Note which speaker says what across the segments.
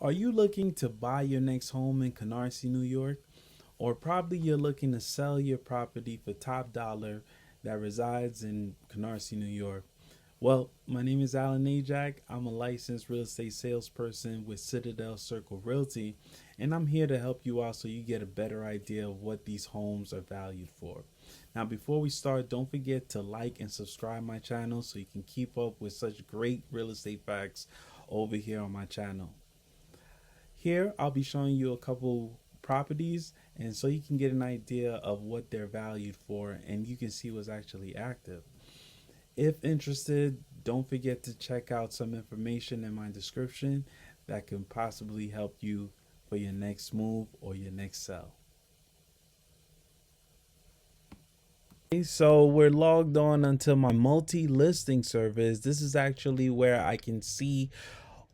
Speaker 1: Are you looking to buy your next home in Canarsie, New York? Or probably you're looking to sell your property for top dollar that resides in Canarsie, New York? Well, my name is Alain Najac. I'm a licensed real estate salesperson with Citadel Circle Realty, and I'm here to help you out so you get a better idea of what these homes are valued for. Now, before we start, don't forget to like and subscribe my channel so you can keep up with such great real estate facts over here on my channel. Here, I'll be showing you a couple properties, and so you can get an idea of what they're valued for and you can see what's actually active. If interested, don't forget to check out some information in my description that can possibly help you for your next move or your next sell. Okay, so we're logged on onto my multi-listing service. This is actually where I can see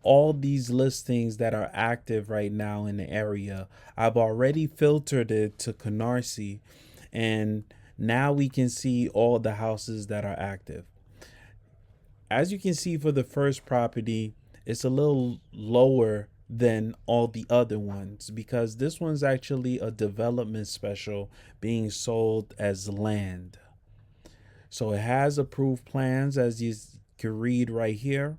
Speaker 1: all these listings that are active right now in the area. I've already filtered it to Canarsie, and now we can see all the houses that are active. As you can see for the first property, it's a little lower than all the other ones because this one's actually a development special being sold as land. So it has approved plans, as you can read right here.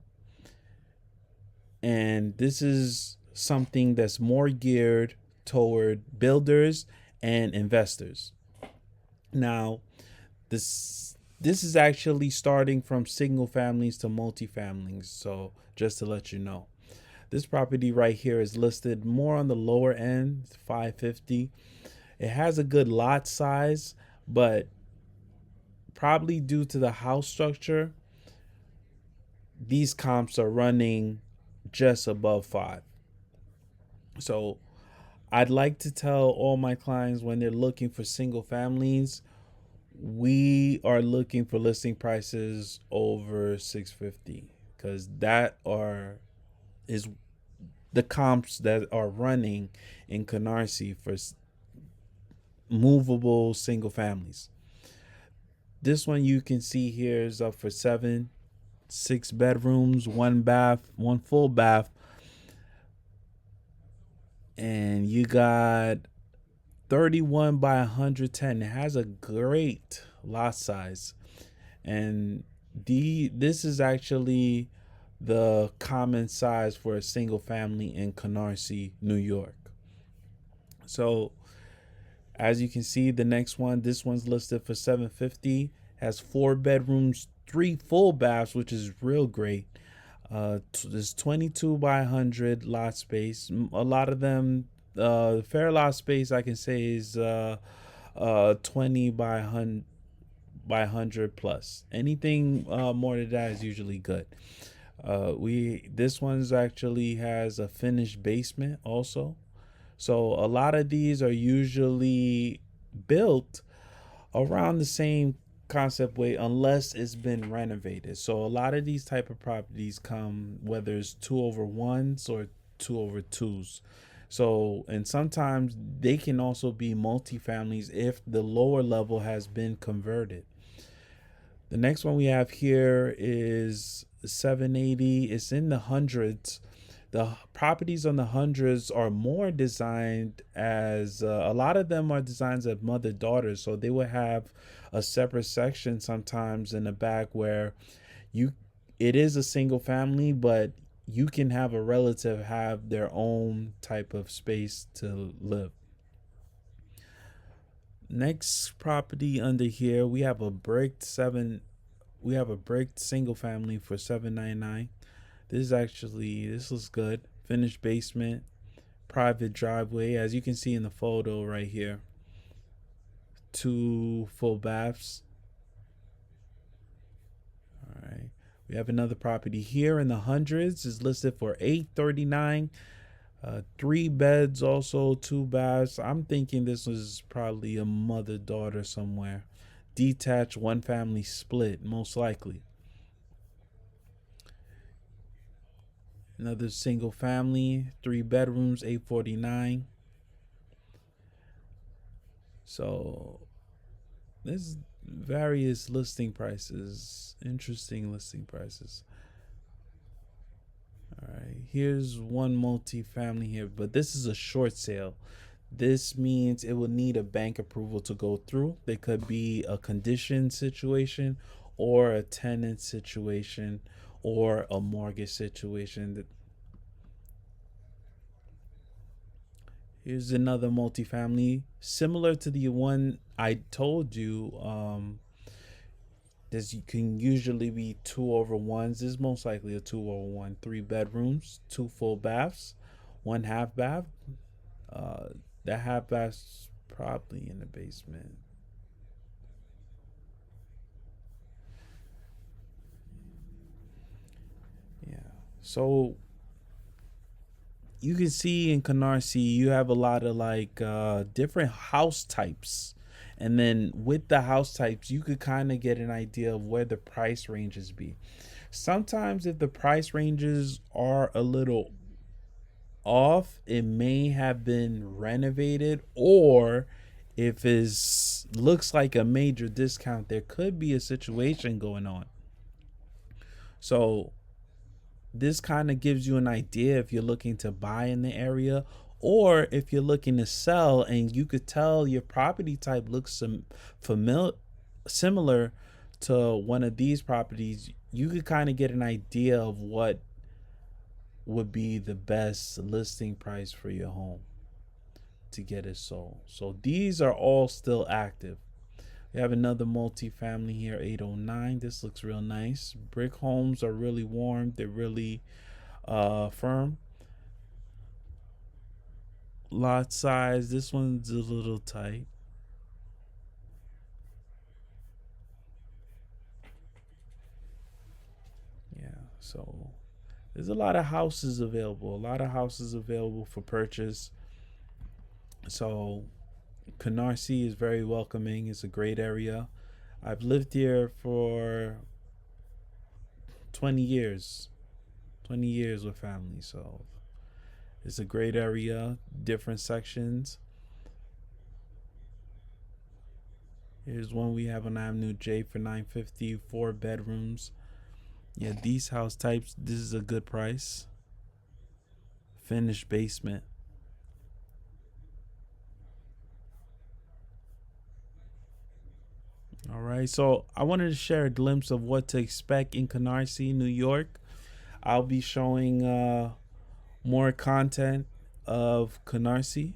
Speaker 1: And this is something that's more geared toward builders and investors. Now, this is actually starting from single families to multifamilies. So just to let you know, this property right here is listed more on the lower end, 550. It has a good lot size, but probably due to the house structure, these comps are running just above 5. So I'd like to tell all my clients when they're looking for single families, we are looking for listing prices over 650 because that is the comps that are running in Canarsie for movable single families. This one you can see here is up for 6 bedrooms, 1 bath, 1 full bath, and you got 31 by 110. It has a great lot size, and this is actually the common size for a single family in Canarsie, New York. So as you can see, the next one, this one's listed for 750, has 4 bedrooms, 3 full baths, which is real great. There's 22 by 100 lot space. A lot of them, fair lot space I can say is 20 by 100 plus. Anything more than that is usually good. This one's actually has a finished basement also. So a lot of these are usually built around the same concept way unless it's been renovated. So a lot of these type of properties come whether it's 2/1s or 2/2s. So, and sometimes they can also be multifamilies if the lower level has been converted. The next one we have here is 780. It's in the hundreds. The properties on the hundreds are more designed as a lot of them are designed as mother daughters, so they would have a separate section sometimes in the back where it is a single family, but you can have a relative have their own type of space to live. Next property under here, we have a bricked single family for 799. This looks good. Finished basement, private driveway, as you can see in the photo right here. 2 full baths. All right. We have another property here in the hundreds. Is listed for 839. 3 beds, also 2 baths. I'm thinking this was probably a mother daughter somewhere. Detached, 1 family split, most likely. Another single family, 3 bedrooms, 849. So there's various listing prices, interesting listing prices. All right, here's one multifamily here, but this is a short sale. This means it will need a bank approval to go through. There could be a condition situation or a tenant situation or a mortgage situation. Here's another multifamily similar to the one I told you. This can usually be 2/1s. This is most likely a 2/1. 3 bedrooms, 2 full baths, 1 half bath. Uh, that half bath's probably in the basement. Yeah. So you can see in Canarsie, you have a lot of like different house types. And then with the house types, you could kind of get an idea of where the price ranges be. Sometimes, if the price ranges are a little off, it may have been renovated, or if it looks like a major discount, there could be a situation going on. So this kind of gives you an idea if you're looking to buy in the area or if you're looking to sell, and you could tell your property type looks familiar, similar to one of these properties. You could kind of get an idea of what would be the best listing price for your home to get it sold. So these are all still active. We have another multifamily here, 809. This looks real nice. Brick homes are really warm. They're really firm. Lot size, this one's a little tight. Yeah, so there's a lot of houses available. A lot of houses available for purchase. So Canarsie is very welcoming. It's a great area. I've lived here for 20 years. 20 years with family. So it's a great area, different sections. Here's one we have on Avenue J for 950, 4 bedrooms. Yeah, these house types, this is a good price. Finished basement. All right, so I wanted to share a glimpse of what to expect in Canarsie, New York. I'll be showing more content of Canarsie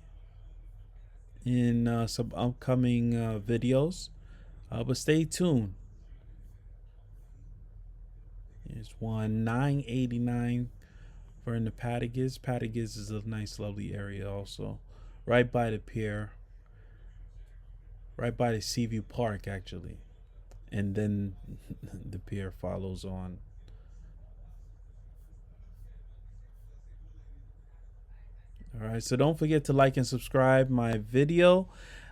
Speaker 1: in some upcoming videos, but stay tuned. There's one 989 for in the Patagas. Patagas is a nice, lovely area also, right by the pier, right by the Seaview Park actually, and then the pier follows on. All right, so don't forget to like and subscribe my video.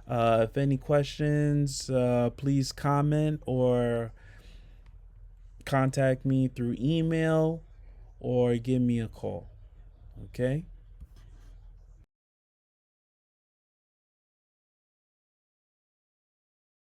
Speaker 1: If any questions, please comment or contact me through email or give me a call. Okay.